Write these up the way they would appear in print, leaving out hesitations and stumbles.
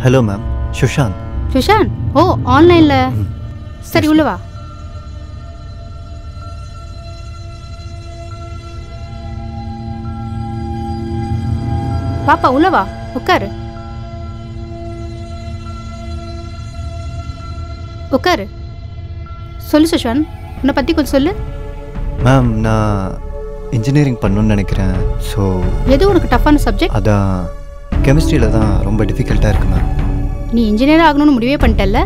Hello ma'am, Sushant. Sushant? Oh, ஆன்லைன்ல. சரி, உள்ள வா. பாப்பா உள்ள வா, உட்காரு. உட்காரு. சொல்லு சுஷாந்த், உன்னை பத்தி கொஞ்சம் சொல்லு. மேம், நான் இன்ஜினியரிங் பண்ணணும்னு நினைக்கிறேன். ஸோ எது உனக்கு டஃப்பான சப்ஜெக்ட்? அதான் கெமிஸ்ட்ரியில் தான் ரொம்ப டிஃபிகல்ட்டாக இருக்குது மேம். நீ இன்ஜினியர் ஆகணும்னு முடிவே பண்ணிட்டல்ல?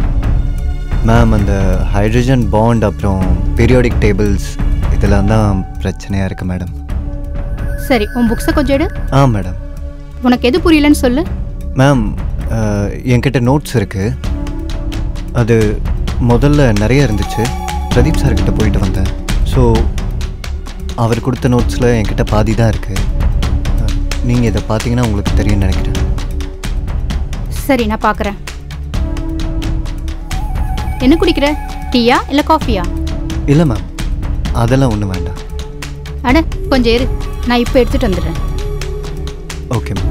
மேம், அந்த ஹைட்ரஜன் பாண்ட் அப்புறம் பீரியாடிக் டேபிள்ஸ் இதெல்லாம் தான் பிரச்சனையாக இருக்குது மேடம். சரி, உன் புக்ஸை கொஞ்சம் எடு. மேடம். உனக்கு எது புரியலன்னு சொல்லு. மேம், என்கிட்ட நோட்ஸ் இருக்குது. அது முதல்ல நிறைய இருந்துச்சு. பிரதீப் சார்கிட்ட போயிட்டு வந்தேன். ஸோ அவர் கொடுத்த நோட்ஸில் என்கிட்ட பாதி தான் இருக்குது. நீங்கள் இதை பார்த்தீங்கன்னா உங்களுக்கு தெரியும்னு நினைக்கிறேன். சரி, நான் பார்க்குறேன். என்ன குடிக்கிற? டீயா இல்லை காஃபியா? இல்லை மேம், அதெல்லாம் ஒன்றும் வேண்டாம். அட, கொஞ்சம் இரு, நான் இப்போ எடுத்துகிட்டு வந்துடுறேன். Okay ma'am.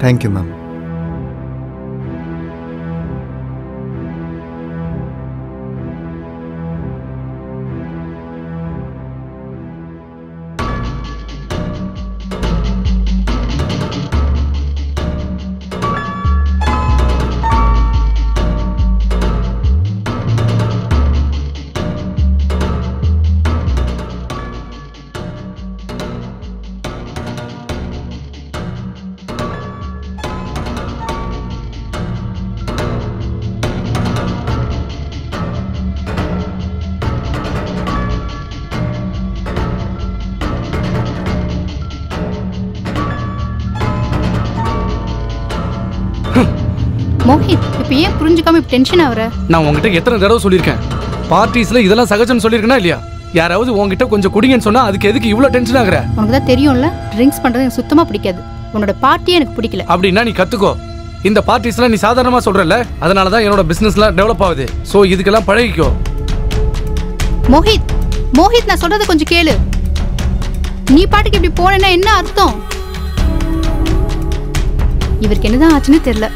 Thank you ma'am. Mohit, இப்போ ஏன் புரிஞ்சுக்காம இப்போ டென்ஷன் ஆகுற? நான் உங்ககிட்ட எத்தனை தடவை சொல்லியிருக்கேன், பார்ட்டிஸ்ல இதெல்லாம் சகஜம்னு சொல்லியிருக்கேனா இல்லையா? யாராவது உங்ககிட்ட கொஞ்சம் குடிங்கன்னு சொன்னா அதுக்கு எதுக்கு இவ்வளோ டென்ஷன் ஆகுற? உனக்கு தான் தெரியும்ல, ட்ரிங்க்ஸ் பண்றது எனக்கு சுத்தமா பிடிக்காது. உன்னோட பார்ட்டியே எனக்கு பிடிக்கல. அப்படின்னா நீ கத்துக்கோ. இந்த பார்ட்டிஸ்லாம் நீ சாதாரணமா சொல்றல, அதனால தான் என்னோட பிசினஸ்லாம் டெவலப் ஆகுது. ஸோ இதுக்கெல்லாம் பழகிக்கோ. மோஹித், மோஹித், நான் சொல்றதை கொஞ்சம் கேளு. நீ பாட்டுக்கு இப்படி போனேன்னா என்ன அர்த்தம்? இவருக்கு என்னதான் ஆச்சுன்னு தெரியல.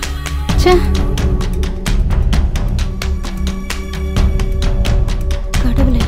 ச்சே, கடவுளே.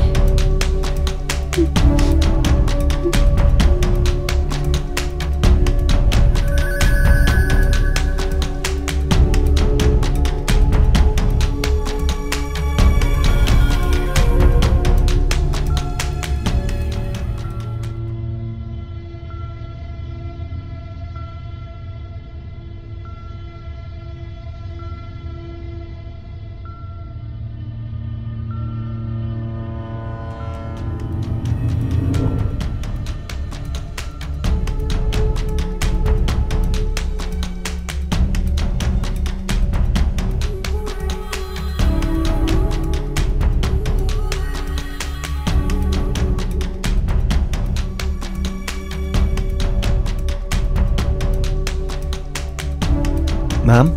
மேம்.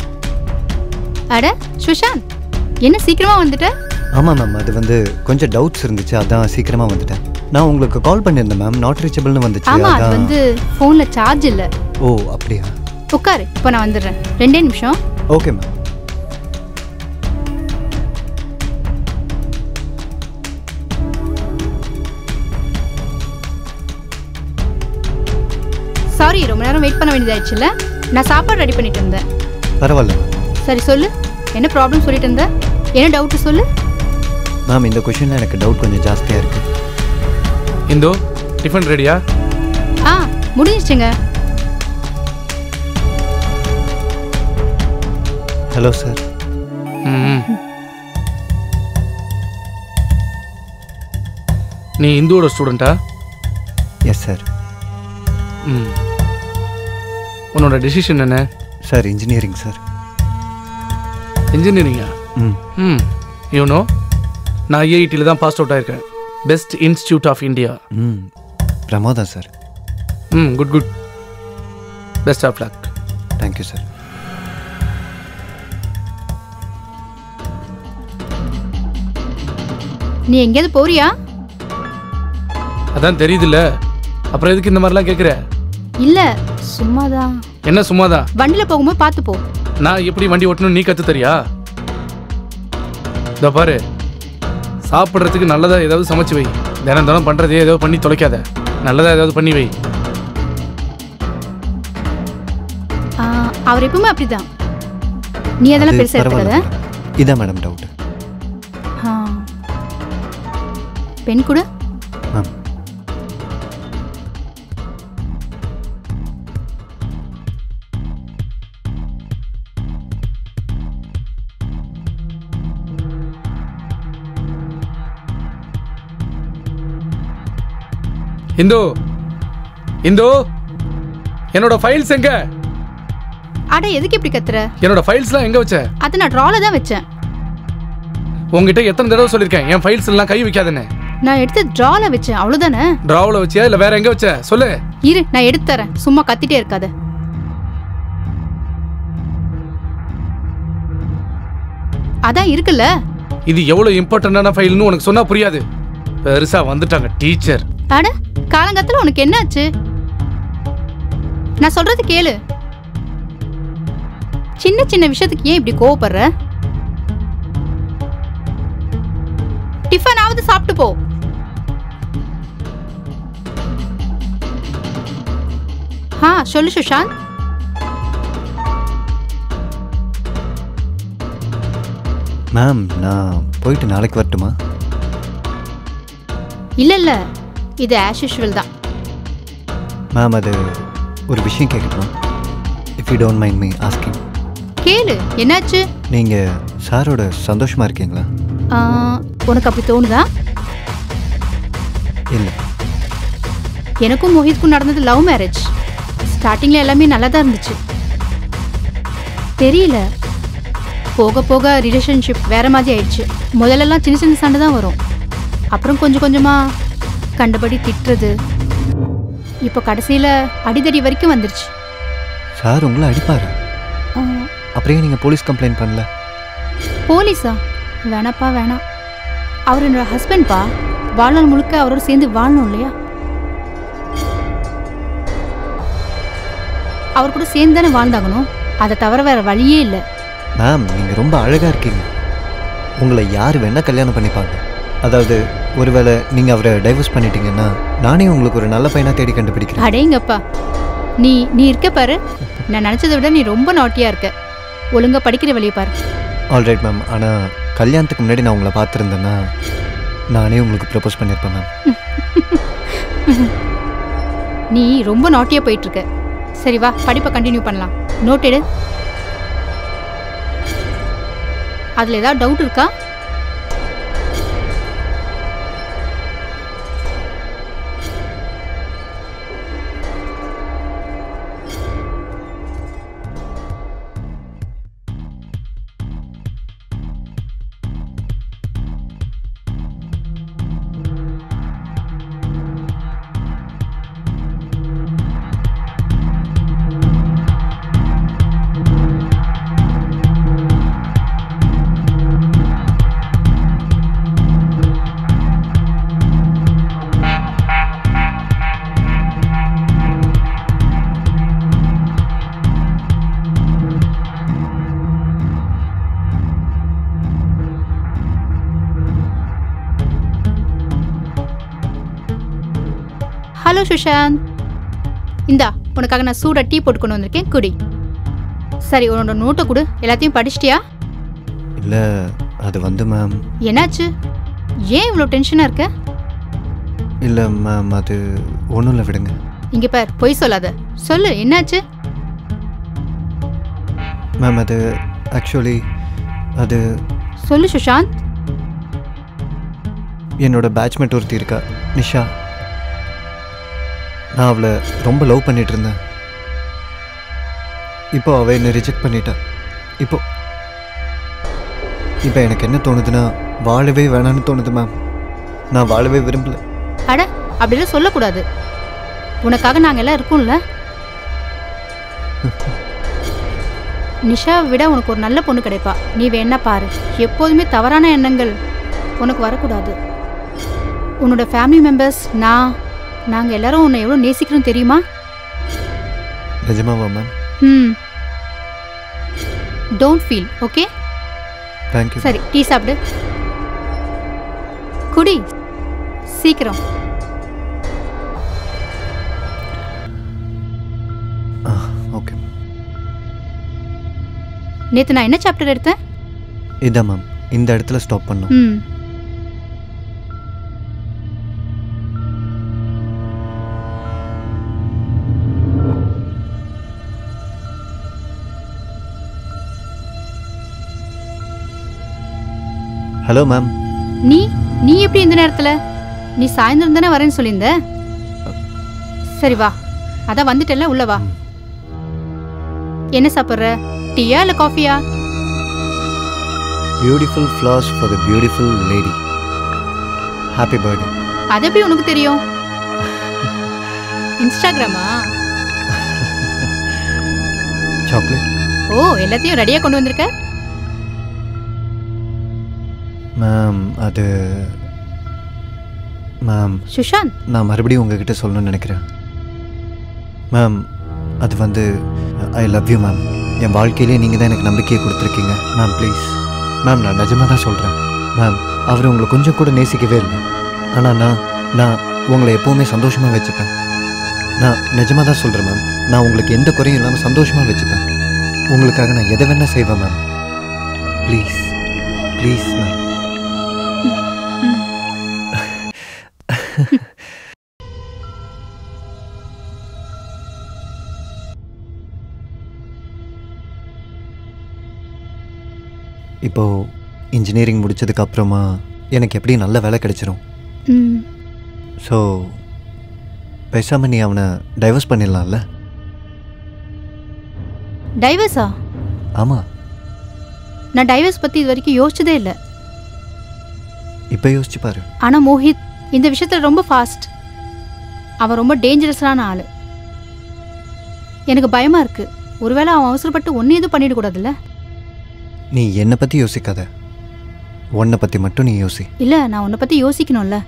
அட சுஷாந்த், என்ன சீக்கிரமா வந்துட்ட? ஆமாம் மேம், அது வந்து கொஞ்சம் டவுட்ஸ் இருந்துச்சு, அதான் சீக்கிரமா வந்துட்டேன். நான் உங்களுக்கு கால் பண்ணியிருந்தேன் மேம், நாட் ரீச்சபிள்னு வந்துச்சு. ஆமா, அது வந்து ஃபோன்ல சார்ஜ் இல்ல. ஓ அப்படியா? உட்காரு, இப்போ நான் வந்துடுறேன். 2 நிமிஷம். Okay ma'am. சாரி, ரொம்ப நேரம் வெயிட் பண்ண வேண்டியதாயிடுச்சுல்ல. நான் சாப்பாடு ரெடி பண்ணிட்டு இருந்தேன். பரவாயில்ல. சரி சொல்லு, என்ன ப்ராப்ளம் சொல்லிட்டு இருந்த? என்ன டவுட் சொல்லு. மேம், இந்த क्वेश्चनல எனக்கு டவுட் கொஞ்சம் ஜாஸ்தியா இருக்கு. இந்தோ டிஃபன் ரெடியா? முடிஞ்சிச்சுங்க. Hello sir. நீ இந்துவோட ஸ்டூடெண்டா? Yes sir. உன்னோட டெசிஷன் என்ன? Sir engineering sir. இன்ஜினியரிங்கா? ம் யூனோ நான் ஐஐடியில் தான் பாஸ் அவுட் ஆயிருக்கேன். Best institute of India. பிரமாதம் sir. Good good. Best of luck. Thank you sir. நீ எங்கேயாவது போறியா? அதான் தெரியுதுல்ல, அப்புறம் எதுக்கு இந்த மாதிரிலாம் கேட்குற? இல்ல சும்மாதான். என்ன சும்மாதான்? வண்டியில போகும்போது பார்த்து போ. நான் எப்படி வண்டி ஓட்டணும் நீ கற்று தரியா? இதோ பாரு, சாப்பிட்றதுக்கு நல்லதாக ஏதாவது சமைச்சு வை. தினம் தினம் பண்ணுறதே ஏதாவது பண்ணி தொலைக்காத. நல்லதாக ஏதாவது பண்ணி வை. அவர் எப்பவுமே அப்படிதான். நீ அதெல்லாம் பெருசாக எடுத்துக்காத. இதான் மேடம் டவுட். பெண் கூட இந்து இந்து என்னோட ஃபைல்ஸ் எங்க? அட எதுக்கு இப்படி கத்துற? என்னோட ஃபைல்ஸ்லாம் எங்க வச்ச? அத நான் ட்ரால தான் வச்சேன். உங்ககிட்ட எத்தனை தடவை சொல்லிருக்கேன் என் ஃபைல்ஸ் எல்லாம் கை வைக்காதேன்னு? நான் எடுத்து ட்ரால வச்சேன், அவ்வளவுதானே. ட்ராவுல வச்சியா இல்ல வேற எங்க வச்ச? சொல்லு. இரு நான் எடுத்து தரேன், சும்மா கத்திட்டே இருக்காத. அதான் இருக்குல்ல. இது எவ்வளவு இம்பார்ட்டன்டான ஃபைல்னு உனக்கு சொன்னா புரியாது. பெருசா வந்துட்டாங்க டீச்சர். அட காலங்கத்துல உனக்கு என்னாச்சு? நான் சொல்றது கேளு. சின்ன சின்ன விஷயத்துக்கு ஏன் இப்படி கோவப்படுற? டிஃபன் ஆவது சாப்பிட்டு போ. சொல்லு சுஷாந்த். மேம் நான் போயிட்டு நாளைக்கு வரட்டுமா? இல்ல இல்ல, இது ஆஸ் யூஷுவல் தான். மேம் அது ஒரு விஷயம் கேட்கட்டுமா? If you don't mind me asking. கேளு, என்னாச்சு? நீங்கள் சாரோட சந்தோஷமா இருக்கீங்களா? உனக்கு அப்படி தோணுதா? இல்லை. எனக்கும் மோஹித்க்கும் நடந்தது லவ் மேரேஜ். ஸ்டார்டிங்கில் எல்லாமே நல்லா தான் இருந்துச்சு. தெரியல, போக போக ரிலேஷன்ஷிப் வேற மாதிரி ஆயிடுச்சு. முதல்லலாம் சின்ன சின்ன சண்டை தான் வரும், அப்புறம் கொஞ்சம் கொஞ்சமாக கண்டபடி திட்டுறது, இப்போ கடைசியில் அடிதடி வரைக்கும் வந்துருச்சு. சார் உங்களை அடிப்பாரு? அப்படியே நீங்கள் போலீஸ் கம்ப்ளைண்ட் பண்ணல? போலீஸா? வேணாப்பா வேணாம். அவர் என்னோட ஹஸ்பண்ட்பா. வாழ்நாள் முழுக்க அவரோட சேர்ந்து வாழணும் இல்லையா? அவர் கூட சேர்ந்து தானே வாழ்ந்தாகணும். அதை தவிர வேற வழியே இல்லை. மேம் நீங்கள் ரொம்ப அழகாக இருக்கீங்க. உங்களை யார் வேணால் கல்யாணம் பண்ணிப்பாங்க. அதாவது ஒருவேளை நீங்கள் அவரை டைவர்ஸ் பண்ணிட்டீங்கன்னா நானே உங்களுக்கு ஒரு நல்ல பையனாக தேடி கண்டுபிடிக்கிறேன். அடேங்கப்பா, நீ நீ இருக்க பாரு. நான் நினச்சதை விட நீ ரொம்ப நாட்டியாக இருக்க. ஒழுங்காக படிக்கிற வழியை பாரு. Alright ma'am. ஆனால் கல்யாணத்துக்கு முன்னாடி நான் உங்களை பார்த்துருந்தேன்னா நானே உங்களுக்கு ப்ரப்போஸ் பண்ணியிருப்பேன் மேம். நீ ரொம்ப நாட்டியாக போயிட்டுருக்க. சரி வா, படிப்பை கண்டினியூ பண்ணலாம். நோட் எடு. அதில் ஏதாவது டவுட் இருக்கா? ஹலோ சுஷாந்த், இந்தா உனக்காக நான் சூடாக டீ போட்டு கொண்டு வந்திருக்கேன், குடி. சரி, உன்னோட நோட்டை கொடு. எல்லாத்தையும் படிச்சிட்டியா? இல்லை அது வந்து மேம். என்னாச்சு? ஏன் இவ்வளோ டென்ஷனாக இருக்க? இல்லை மேம் அது ஒன்றும் இல்லை, விடுங்க. இங்கே பார், பொய் சொல்லாத. சொல்லு, என்னாச்சு? மேம் அது ஆக்சுவலி அது சொல்லு சுஷாந்த். என்னோட பேட்ச்மேட் ஒருத்தி இருக்கா, நிஷா. நான் அவளை ரொம்ப லவ் பண்ணிட்டு இருந்தேன். இப்போ அவள் என்னை ரிஜெக்ட் பண்ணிட்டா. இப்போ எனக்கு என்ன தோணுதுன்னா வாழவே வேணான்னு தோணுது மேம். நான் வாழவே விரும்பல. அட அப்படிலாம் சொல்லக்கூடாது. உனக்காக நாங்கள் எல்லாம் இருக்கோம்ல. நிஷாவை விட உனக்கு ஒரு நல்ல பொண்ணு கிடைப்பா. நீ வேணா பாரு. எப்போதுமே தவறான எண்ணங்கள் உனக்கு வரக்கூடாது. உன்னோட ஃபேமிலி மெம்பர்ஸ், நாங்கள் எல்லாரும் உன்னை எவ்வளோ நேசிக்கிறோம் தெரியுமா? நிஜமாவா ma'am? Don't feel. Okay, thank you. சரி, டீ சாப்பிடு. குடி சீக்கிரம். ஓகே. நேற்று நான் என்ன சாப்டர் எடுத்தேன்? இதான் மேம், இந்த இடத்துல ஸ்டாப் பண்ணோம். Hello ma'am. நீ எப்படி இந்த நேரத்துல? நீ சாயந்தரம் தானே வரேன்னு சொல்லியிருந்த. சரி வா, அதான் வந்துட்டல, உள்ள வா. என்ன சாப்பிட்ற? டீயா இல்ல காஃபியா? Beautiful flowers for the beautiful lady. Happy birthday. அது எப்படி உனக்கு தெரியும்? இன்ஸ்டாகிராமா? சாக்லேட். ஓ, எல்லாத்தையும் ரெடியா கொண்டு வந்திருக்க? மேம் அது மேம் சுஷாந்த், நான் மறுபடியும் உங்ககிட்ட சொல்லணும்னு நினைக்கிறேன் மேம். அது வந்து ஐ லவ் யூ மேம். என் வாழ்க்கையிலே நீங்கள் தான் எனக்கு நம்பிக்கையை கொடுத்துருக்கீங்க மேம். ப்ளீஸ் மேம், நான் நிஜமாக தான் சொல்கிறேன் மேம். அவர் உங்களை கொஞ்சம் கூட நேசிக்கவே இல்லை. ஆனால் நான் உங்களை எப்போவுமே சந்தோஷமாக வச்சுப்பேன். நான் நிஜமாக தான் சொல்கிறேன் மேம். நான் உங்களுக்கு எந்த குறையும் இல்லாமல் சந்தோஷமாக வச்சுப்பேன். உங்களுக்காக நான் எதை வேணால் செய்வேன் மேம். Please please ma'am. இப்போ இன்ஜினியரிங் முடிச்சதுக்கு அப்புறமா எனக்கு எப்படி நல்ல வேலை கிடைச்சிரும். ஸோ பேசாம நீ அவனை டைவர்ஸ் பண்ணிடலாம்ல? டைவர்ஸா? ஆமாம். நான் டைவர்ஸ் பற்றி இது வரைக்கும் யோசிச்சதே இல்லை. இப்போ யோசிச்சு பாரு. ஆனால் மோஹித் இந்த விஷயத்தில் ரொம்ப ஃபாஸ்ட். அவன் ரொம்ப டேஞ்சரஸான ஆள். எனக்கு பயமாக இருக்குது. ஒருவேளை அவன் அவசரப்பட்டு ஒன்று எதுவும் பண்ணிடக்கூடாதுல்ல? நீ என்னை பற்றி யோசிக்காத, உன்னை பற்றி மட்டும் நீ யோசி. இல்லை, நான் உன்னை பற்றி யோசிக்கணும்ல.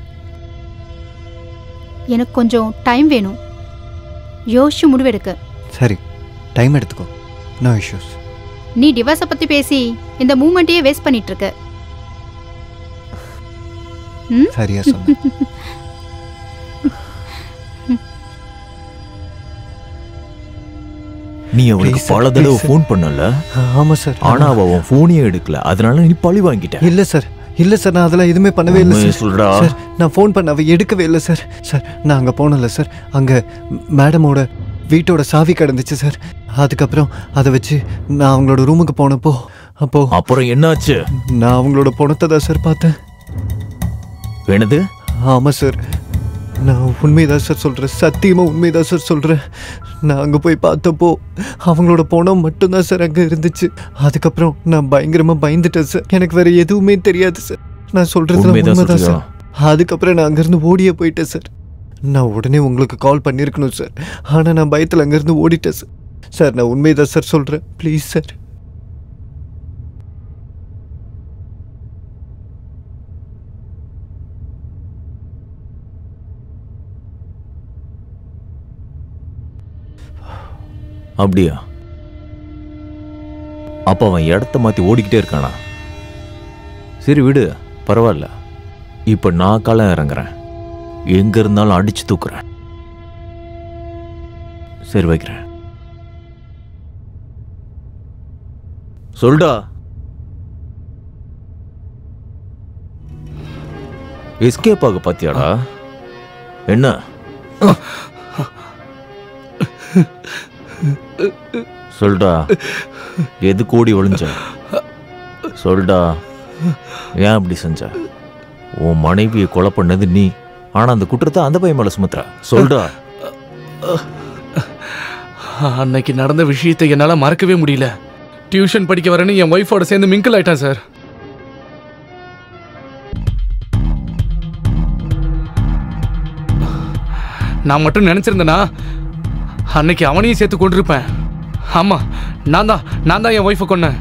எனக்கு கொஞ்சம் டைம் வேணும் யோசிச்சு முடிவெடுக்க. சரி, டைம் எடுத்துக்கோ, நோ இஷ்யூஸ். நீ டிவோர்ஸை பற்றி பேசி இந்த மூமெண்ட்டையே வேஸ்ட் பண்ணிட்டு இருக்க. சரியா சொன்ன. நீ அவளுக்கு பல தடவை ஃபோன் பண்ணல? ஆமா சார். ஆனா அவ உன் ஃபோனையே எடுக்கல, அதனால நீ பழி வாங்கிட்ட. இல்ல சார், இல்ல சார், நான் அதெல்லாம் எதுவுமே பண்ணவே இல்லை சார். சொல்றா. சார், நான் ஃபோன் பண்ண அவ எடுக்கவே இல்லை சார். சார், நான் அங்கே போனல சார். அங்கே மேடமோட வீட்டோட சாவி கிடந்துச்சு சார். அதுக்கப்புறம் அதை வச்சு நான் அவங்களோட ரூமுக்கு போனப்போ அப்புறம் என்னாச்சு? நான் அவங்களோட பணத்தை தான் சார் பார்த்தேன். என்னது? ஆமாம் சார், நான் உண்மைதான் சார் சொல்கிறேன். சத்தியமாக உண்மைதான் சார் சொல்கிறேன். நான் அங்கே போய் பார்த்தப்போ அவங்களோட பணம் மட்டும்தான் சார் அங்கே இருந்துச்சு. அதுக்கப்புறம் நான் பயங்கரமாக பயந்துட்டேன் சார். எனக்கு வேறு எதுவுமே தெரியாது சார். நான் சொல்கிறது உண்மைதான் சார். அதுக்கப்புறம் நான் அங்கேருந்து ஓடியே போயிட்டேன் சார். நான் உடனே உங்களுக்கு கால் பண்ணியிருக்கணும் சார். ஆனால் நான் பயத்தில் அங்கேருந்து ஓடிட்டேன் சார். சார், நான் உண்மைதான் சார் சொல்கிறேன். Please sir. அப்படியா? அப்ப அவன் இடத்த மாத்தி ஓடிக்கிட்டே இருக்கானா? சரி விடு, பரவாயில்ல. இப்ப நான் களம் இறங்குறேன். எங்க இருந்தாலும் அடிச்சு தூக்குறேன். சரி வைக்கிறேன். சொல்டா. எஸ்கேப் ஆக பாத்தியாடா? என்ன சொல்டா, எது கூடி ஒளிஞ்ச? சொல்டா, ஏன் அப்படி செஞ்ச? உன் மனைவியை கொலை பண்ணது நீ, ஆனா அந்த குற்றத்தை அந்த பையன் மேல சுமத்துற. சொல்டா. அன்னைக்கு நடந்த விஷயத்தை என்னால் மறக்கவே முடியல. டியூஷன் படிக்க வரேன்னு என் ஒய்ஃபோட சேர்ந்து மிங்கிள் ஆயிட்டான் சார். நான் மட்டும் நினைச்சிருந்தேனா அன்னைக்கு அவனையும் சேர்த்து கொண்டிருப்பேன். ஆமா, நான் தான் என் ஒய்ஃபை கொன்னேன்.